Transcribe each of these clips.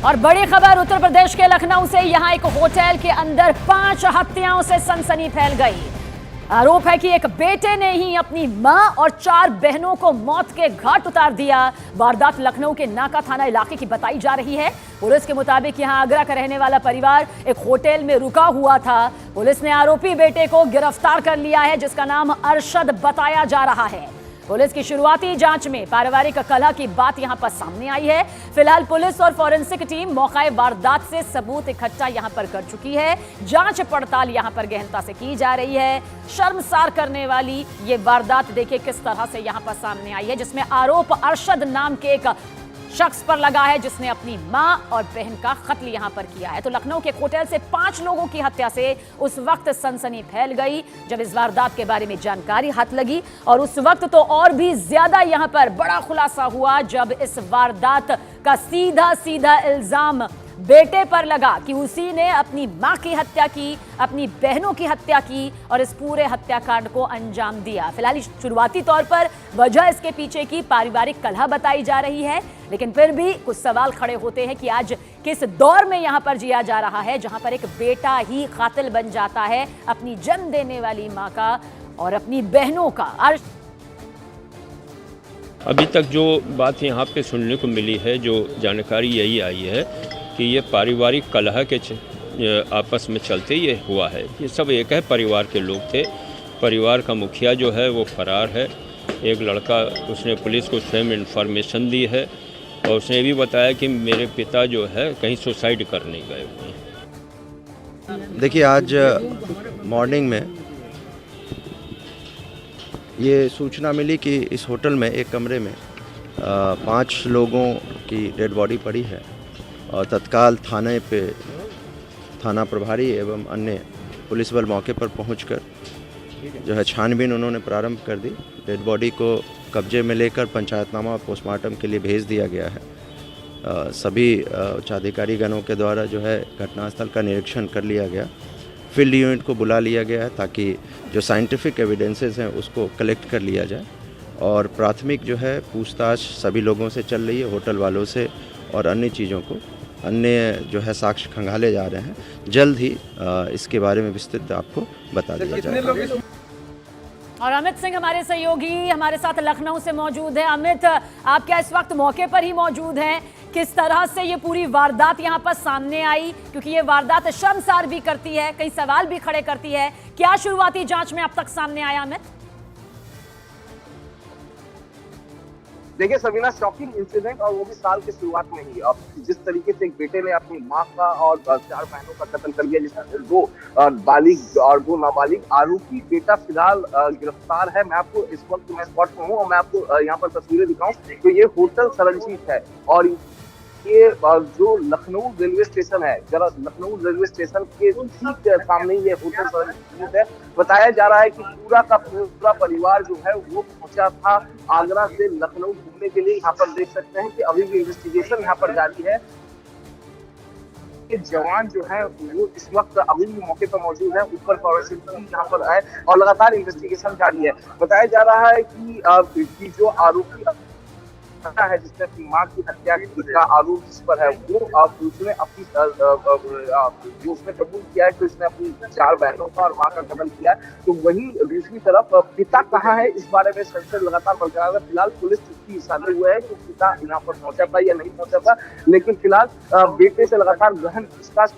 और बड़ी खबर उत्तर प्रदेश के लखनऊ से। यहां एक होटल के अंदर 5 हत्याओं से सनसनी फैल गई। आरोप है कि एक बेटे ने ही अपनी मां और 4 बहनों को मौत के घाट उतार दिया। वारदात लखनऊ के नाका थाना इलाके की बताई जा रही है। पुलिस के मुताबिक यहां आगरा का रहने वाला परिवार एक होटल में रुका हुआ था। पुलिस ने आरोपी बेटे को गिरफ्तार कर लिया है, जिसका नाम अरशद बताया जा रहा है। पुलिस की शुरुआती जांच में पारिवारिक कलह की बात यहां पर सामने आई है। फिलहाल पुलिस और फॉरेंसिक टीम मौके वारदात से सबूत इकट्ठा यहां पर कर चुकी है। जांच पड़ताल यहां पर गहनता से की जा रही है। शर्मसार करने वाली ये वारदात देखिए किस तरह से यहां पर सामने आई है, जिसमें आरोप अरशद नाम के एक शख्स पर लगा है, जिसने अपनी मां और बहन का कत्ल यहां पर किया है। तो लखनऊ के होटल से 5 लोगों की हत्या से उस वक्त सनसनी फैल गई जब इस वारदात के बारे में जानकारी हाथ लगी। और उस वक्त तो और भी ज्यादा यहां पर बड़ा खुलासा हुआ जब इस वारदात का सीधा सीधा इल्जाम बेटे पर लगा कि उसी ने अपनी मां की हत्या की, अपनी बहनों की हत्या की और इस पूरे हत्याकांड को अंजाम दिया। फिलहाल शुरुआती तौर पर वजह इसके पीछे की पारिवारिक कलह बताई जा रही है, लेकिन फिर भी कुछ सवाल खड़े होते हैं कि आज किस दौर में यहां पर जिया जा रहा है, जहां पर एक बेटा ही कातिल बन जाता है अपनी जन्म देने वाली मां का और अपनी बहनों का। अभी तक जो बात यहाँ पे सुनने को मिली है, जो जानकारी यही आई है कि ये पारिवारिक कलह के आपस में चलते ये हुआ है। ये सब एक है परिवार के लोग थे। परिवार का मुखिया जो है वो फरार है। एक लड़का, उसने पुलिस को स्वयं इन्फॉर्मेशन दी है और उसने भी बताया कि मेरे पिता जो है कहीं सुसाइड करने गए हुए हैं। देखिए, आज मॉर्निंग में ये सूचना मिली कि इस होटल में एक कमरे में 5 लोगों की डेड बॉडी पड़ी है और तत्काल थाना प्रभारी एवं अन्य पुलिस बल मौके पर पहुंचकर जो है छानबीन उन्होंने प्रारंभ कर दी। डेड बॉडी को कब्जे में लेकर पंचायतनामा और पोस्टमार्टम के लिए भेज दिया गया है। सभी उच्चाधिकारी गणों के द्वारा जो है घटनास्थल का निरीक्षण कर लिया गया। फील्ड यूनिट को बुला लिया गया है ताकि जो साइंटिफिक एविडेंसेस हैं उसको कलेक्ट कर लिया जाए और प्राथमिक जो है पूछताछ सभी लोगों से चल रही है, होटल वालों से और अन्य चीज़ों को, अन्य जो है साक्ष्य खंगाले जा रहे हैं। जल्द ही इसके बारे में विस्तृत आपको बता दिया जाएगा। और अमित सिंह हमारे सहयोगी हमारे साथ लखनऊ से मौजूद है। अमित, आप क्या इस वक्त मौके पर ही मौजूद हैं? किस तरह से ये पूरी वारदात यहाँ पर सामने आई, क्योंकि ये वारदात शर्मसार भी करती है, कई सवाल भी खड़े करती है। क्या शुरुआती जांच में अब तक सामने आया अमित? देखिए सबीना, शॉकिंग इंसिडेंट और वो भी साल की शुरुआत में ही। अब जिस तरीके से एक बेटे ने अपनी मां का और 4 बहनों का कत्ल कर दिया, जिसमें 2 बालिग और 2 नाबालिग। आरोपी बेटा फिलहाल गिरफ्तार है। मैं आपको इस वक्त मैं स्पॉट पर हूँ और मैं आपको यहाँ पर तस्वीरें दिखाऊं तो ये होटल सरनजीत है और ये जो लखनऊ रेलवे स्टेशन है, जरा लखनऊ रेलवे स्टेशन के ठीक सामने ये होटल सरनजीत है। बताया जा रहा है कि पूरा का पूरा परिवार जो है वो पहुंचा था आगरा से लखनऊ घूमने के लिए। यहाँ पर देख सकते हैं कि अभी भी इन्वेस्टिगेशन यहाँ पर जारी है। जवान जो है वो इस वक्त अभी भी मौके पर मौजूद है, ऊपर फॉरेंसिक टीम यहाँ पर है और लगातार इन्वेस्टिगेशन जारी है। बताया जा रहा है कि जो आरोपी है, जिसने अपनी मां की हत्या का आरोप जिस पर है, वो उसने अपनी जो उसने कबूल किया है कि उसने अपनी 4 बहनों का और मां का कत्ल किया है। तो वहीं दूसरी तरफ पिता कहाँ है, इस बारे में संशय लगातार बरकरार है। फिलहाल पुलिस इसकी साधे हुए है कि पिता यहाँ पर पहुंचा था या नहीं पहुंचा था, लेकिन फिलहाल बेटे से लगातार गहन पूछताछ।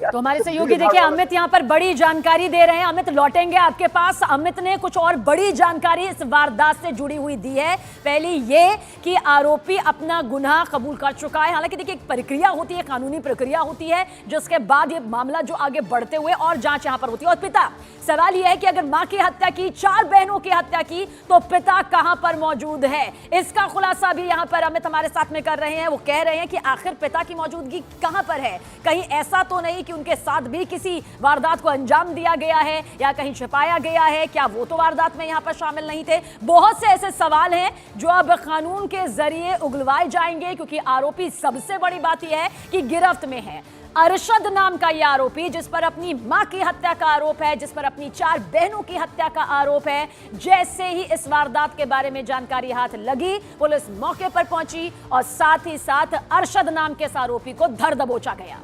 तो हमारे सहयोगी देखिए अमित यहाँ पर बड़ी जानकारी दे रहे हैं। अमित, लौटेंगे आपके पास। अमित ने कुछ और बड़ी जानकारी इस वारदात से जुड़ी हुई दी है। पहली ये कि आरोपी अपना गुनाह कबूल कर चुका है। हालांकि देखिए एक प्रक्रिया होती है, कानूनी प्रक्रिया होती है, जिसके बाद ये मामला जो आगे बढ़ते हुए और जांच यहाँ पर होती है। और पिता, सवाल यह है कि अगर मां की हत्या की, 4 बहनों की हत्या की, तो पिता कहां पर मौजूद है? इसका खुलासा भी यहां पर अमित हमारे साथ में कर रहे हैं। वो कह रहे हैं कि आखिर पिता की मौजूदगी कहां पर है? कहीं ऐसा तो नहीं कि उनके साथ भी किसी वारदात को अंजाम दिया गया है या कहीं छिपाया गया है? क्या वो तो वारदात में यहां पर शामिल नहीं थे? बहुत से ऐसे सवाल हैं जो अब कानून के जरिए उगलवाए जाएंगे, क्योंकि आरोपी, सबसे बड़ी बात यह है कि गिरफ्त में है। अरशद नाम का यह आरोपी, जिस पर अपनी मां की हत्या का आरोप है, जिस पर अपनी 4 बहनों की हत्या का आरोप है, जैसे ही इस वारदात के बारे में जानकारी हाथ लगी, पुलिस मौके पर पहुंची और साथ ही साथ अरशद नाम के इस आरोपी को धर दबोचा गया।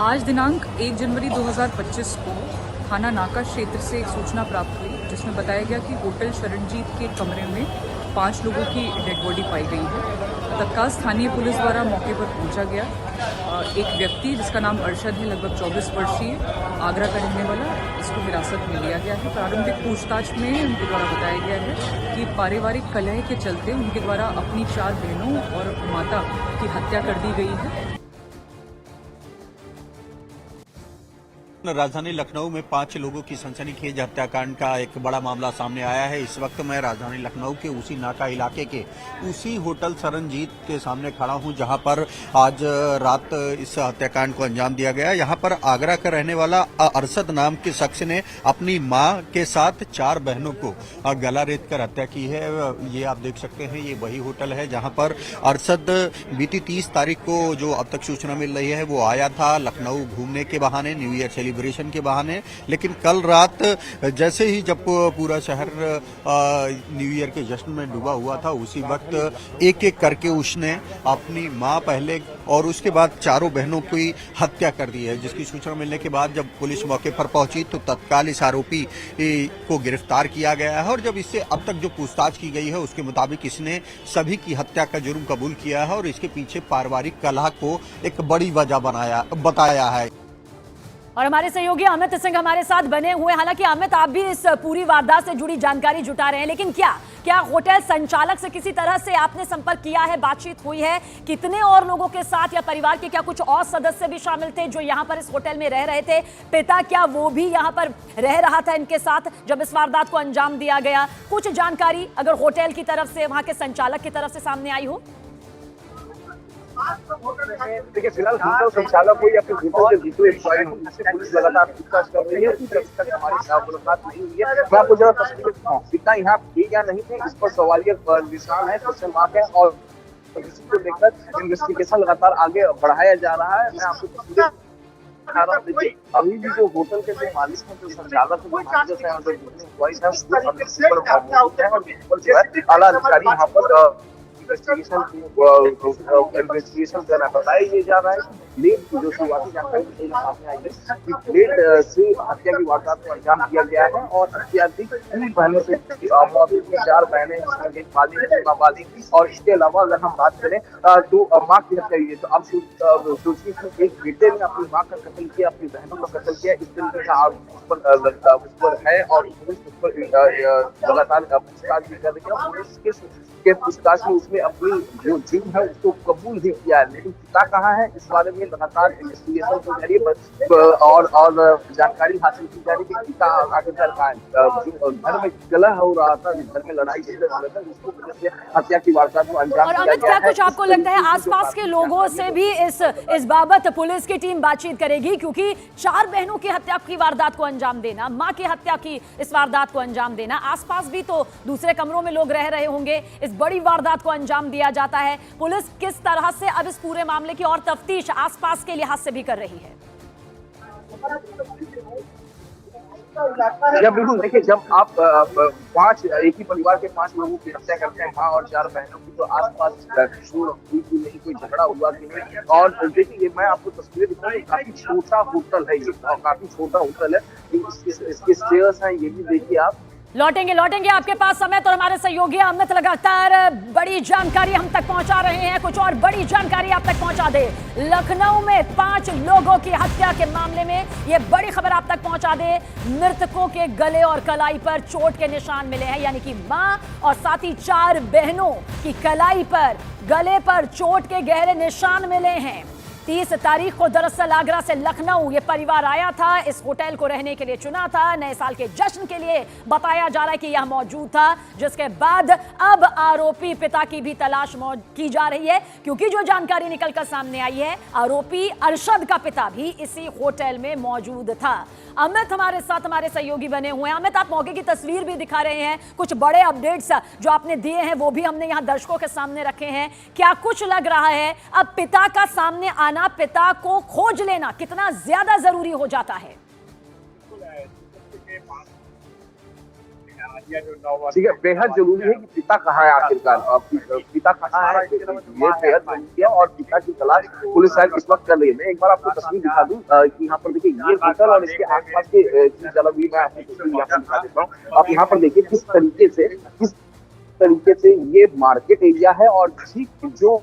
आज दिनांक 1 जनवरी 2025 को थाना नाका क्षेत्र से एक सूचना प्राप्त हुई, जिसमें बताया गया कि होटल शरणजीत के कमरे में 5 लोगों की डेड बॉडी पाई गई है। तत्काल स्थानीय पुलिस द्वारा मौके पर पहुंचा गया। एक व्यक्ति जिसका नाम अरशद है, लगभग 24 वर्षीय, आगरा का रहने वाला, इसको हिरासत में लिया गया है। प्रारंभिक पूछताछ में उनके द्वारा बताया गया है कि पारिवारिक कलह के चलते उनके द्वारा अपनी 4 बहनों और माता की हत्या कर दी गई है। राजधानी लखनऊ में 5 लोगों की सनसनीखेज हत्याकांड का एक बड़ा मामला सामने आया है। इस वक्त मैं राजधानी लखनऊ के उसी नाका इलाके के उसी होटल शरणजीत के सामने खड़ा हूं, जहां पर आज रात इस हत्याकांड को अंजाम दिया गया। यहां पर आगरा का रहने वाला अरशद नाम के शख्स ने अपनी मां के साथ 4 बहनों को गला रेत कर हत्या की है। ये आप देख सकते हैं, ये वही होटल है जहां पर अरशद बीती 30 तारीख को, जो अब तक सूचना मिल रही है, वो आया था लखनऊ घूमने के बहाने, न्यू ईयर सेलिब्रेशन के बहाने। लेकिन कल रात जैसे ही जब पूरा शहर न्यू ईयर के जश्न में डूबा हुआ था, उसी वक्त एक एक करके उसने अपनी मां पहले और उसके बाद 4 बहनों की हत्या कर दी है। जिसकी सूचना मिलने के बाद जब पुलिस मौके पर पहुंची तो तत्काल इस आरोपी को गिरफ्तार किया गया है। और जब इससे अब तक जो पूछताछ की गई है उसके मुताबिक इसने सभी की हत्या का जुर्म कबूल किया है और इसके पीछे पारिवारिक कलह को एक बड़ी वजह बताया है। और हमारे सहयोगी अमित सिंह हमारे साथ बने हुए। हालांकि अमित, आप भी इस पूरी वारदात से जुड़ी जानकारी जुटा रहे हैं, लेकिन क्या होटल संचालक से किसी तरह से आपने संपर्क किया है, बातचीत हुई है? कितने और लोगों के साथ या परिवार के क्या कुछ और सदस्य भी शामिल थे जो यहाँ पर इस होटल में रह रहे थे? पिता क्या वो भी यहाँ पर रह रहा था इनके साथ जब इस वारदात को अंजाम दिया गया? कुछ जानकारी अगर होटल की तरफ से, वहां के संचालक की तरफ से सामने आई हो? देखिए, फिलहाल होटल संचालक को या फिर होटल के दूसरे एम्प्लॉय हो, जिससे पुलिस लगातार पूछताछ कर रही है। अभी तक हमारी मुलाकात नहीं हुई है। मैं आपको जरा तस्वीर दिखाऊं, पिता यहाँ थे या नहीं थे, इस पर सवालिया निशान है, क्वेश्चन मार्क है। और इसी को लेकर इन्वेस्टिगेशन लगातार आगे बढ़ाया जा रहा है। मैं आपको तस्वीरें दिखा रहा हूं। देखिए, अभी भी जो होटल के जो मालिक हैं, जो संचालक हैं, जो मैनेजर हैं और जो एम्प्लॉइज हैं, वो मौजूद हैं और जो है आला अधिकारी यहाँ पर इन्वेस्टिगेशन करना बताया ये जा रहा है। प्लेट जो शुरुआती जानकारी सामने आई है कि प्लेट से हत्या की वारदात को अंजाम दिया गया है और अत्याधिक 3 बहनों से 4 बहनें, जिसमें एक बालिग, नाबालिग, और इसके अलावा अगर हम बात करें तो माँ की हत्या हुई है। तो अब सोचिए कि एक बेटे ने अपनी माँ का कत्ल किया, अपनी बहनों का कत्ल किया, इस तरीके का आरोप उस पर है और पुलिस उस पर लगातार पूछताछ भी कर रही है। पुलिस के पूछताछ में उसने अपनी जो जुर्म है उसको कबूल भी किया है, लेकिन पिता कहाँ है, इस बारे में लगातार इन्वेस्टिगेशन की जा रही है और जानकारी हासिल की जा रही है कि पिता आखिरकार कहाँ है। घर में कलह हो रहा था, घर में लड़ाई झगड़ा हो रहा था, जिसको पुलिस ने हत्या की वारदात को अंजाम दिया। और अमित, क्या कुछ आपको लगता है आसपास के लोगों से भी इस बाबत पुलिस की टीम बातचीत करेगी? क्योंकि 4 बहनों की हत्या की वारदात को अंजाम देना, माँ की हत्या की इस वारदात को अंजाम देना, आसपास भी तो दूसरे कमरों में लोग रह रहे होंगे, इस बड़ी वारदात को अंजाम दिया जाता है। पुलिस किस तरह से अब इस पूरे मामले की और तफ्तीश आसपास के लिहाज से भी कर रही है? जब बिल्कुल देखिए, जब आप 5 एक ही परिवार के 5 लोगों की हत्या करते हैं, माँ और 4 बहनों की, तो आसपास शोर हुई कि नहीं, कोई झगड़ा हुआ कि नहीं। और देखिए, मैं आपको तस्वीरें दिखाऊं, काफी छोटा होटल है ये, काफी छोटा होटल है, इसके स्टेयर्स हैं, ये भी देखिए आप। लौटेंगे आपके पास समय तो हमारे सहयोगी अमित लगातार बड़ी जानकारी हम तक पहुंचा रहे हैं। कुछ और बड़ी जानकारी आप तक पहुंचा दे। लखनऊ में 5 लोगों की हत्या के मामले में ये बड़ी खबर आप तक पहुंचा दे। मृतकों के गले और कलाई पर चोट के निशान मिले हैं, यानी कि मां और साथ ही 4 बहनों की कलाई पर, गले पर चोट के गहरे निशान मिले हैं। 30 तारीख को दरअसल आगरा से लखनऊ ये परिवार आया था, इस होटल को रहने के लिए चुना था, नए साल के जश्न के लिए बताया जा रहा है कि यह मौजूद था, जिसके बाद अब आरोपी पिता की भी तलाश की जा रही है, क्योंकि जो जानकारी निकलकर सामने आई है, आरोपी अरशद का पिता भी इसी होटल में मौजूद था। अमित हमारे साथ हमारे सहयोगी बने हुए हैं। अमित, आप मौके की तस्वीर भी दिखा रहे हैं, कुछ बड़े अपडेट्स जो आपने दिए हैं वो भी हमने यहाँ दर्शकों के सामने रखे हैं। क्या कुछ लग रहा है अब पिता का सामने आना, पिता को खोज लेना कितना ज्यादा जरूरी हो जाता है? ठीक है, बेहद जरूरी है कि पिता कहाँ है आखिरकार, पिता कहाँ है ये बेहद जरूरी है और पिता की तलाश पुलिस शायद इस वक्त कर रही है। मैं एक बार आपको तस्वीर दिखा दूं कि यहाँ पर देखिए ये होटल और इसके आसपास के चीज अलग भी मैं आपको तस्वीर यहाँ पर दिखा देता हूँ। आप यहाँ पर देखिए किस तरीके से ये मार्केट एरिया है और ठीक जो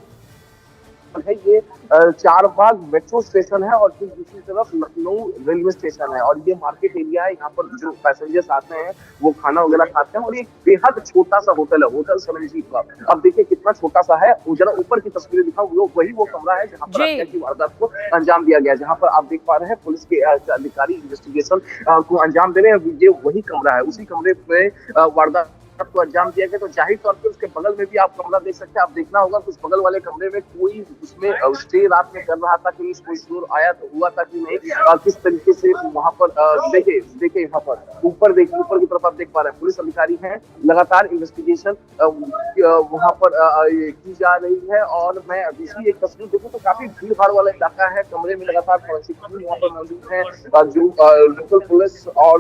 है ये चारबाग मेट्रो स्टेशन है और फिर दूसरी तरफ लखनऊ रेलवे स्टेशन है और ये मार्केट एरिया है। यहाँ पर जो पैसेंजर्स आते हैं वो खाना वगैरह खाते हैं और एक बेहद छोटा सा होटल है, होटल सरनजीत का। अब देखिए कितना छोटा सा है, जरा ऊपर की तस्वीरें दिखाओ, वही वो कमरा है जहाँ पर हत्या की वारदात को अंजाम दिया गया, जहाँ पर आप देख पा रहे हैं पुलिस के अधिकारी इन्वेस्टिगेशन को अंजाम दे रहे हैं। ये वही कमरा है, उसी कमरे पे वारदात को अंजाम दिया गया। तो जाहिर तौर पर उसके बगल में भी आप कमरा देख सकते हैं। आप देखना होगा कुछ बगल वाले कमरे में कोई उसमें स्टे रात में कर रहा था कि कोई शोर आया तो हुआ था कि नहीं, किस तरीके से वहां पर देखिए यहाँ पर ऊपर देखिए, ऊपर की तरफ आप देख पा रहे हैं पुलिस अधिकारी हैं, लगातार इन्वेस्टिगेशन वहां पर की जा रही है। और मैं दूसरी एक तस्वीर देखूं तो काफी भीड़ भाड़ वाला इलाका है, कमरे में लगातार फोरेंसिक टीम वहां पर मौजूद है, जो लोकल पुलिस और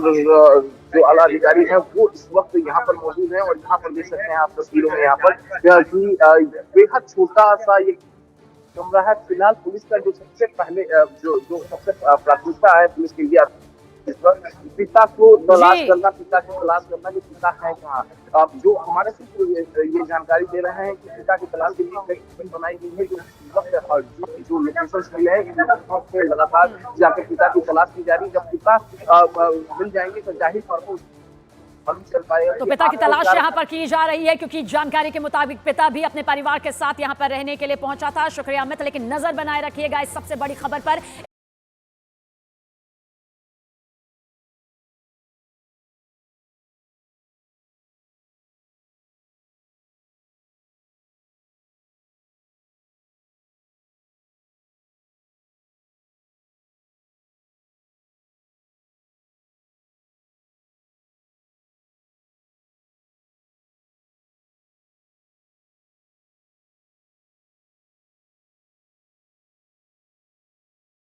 जो आला अधिकारी है वो इस वक्त यहाँ पर मौजूद है। और यहाँ पर देख सकते हैं आप तस्वीरों में यहाँ पर कि बेहद छोटा सा ये कमरा है। फिलहाल पुलिस का जो सबसे पहले जो सबसे प्राथमिकता है पुलिस के लिए इस वक्त पिता को तलाश करना, पिता को तलाश करना कि पिता है कहाँ। अब जो हमारे सूत्र ये जानकारी दे रहे हैं कि पिता की तलाश के लिए बनाई गई है, जो लोकेशन मिले हैं लगातार जाकर पिता की तलाश की जा रही है। जब पिता मिल जाएंगे तो जाहिर तौर पर चल पाएगा। तो पिता की तलाश यहाँ पर की जा रही है, क्योंकि जानकारी के मुताबिक पिता भी अपने परिवार के साथ यहाँ पर रहने के लिए पहुंचा था। शुक्रिया अमित, लेकिन नजर बनाए रखिएगा इस सबसे बड़ी खबर पर।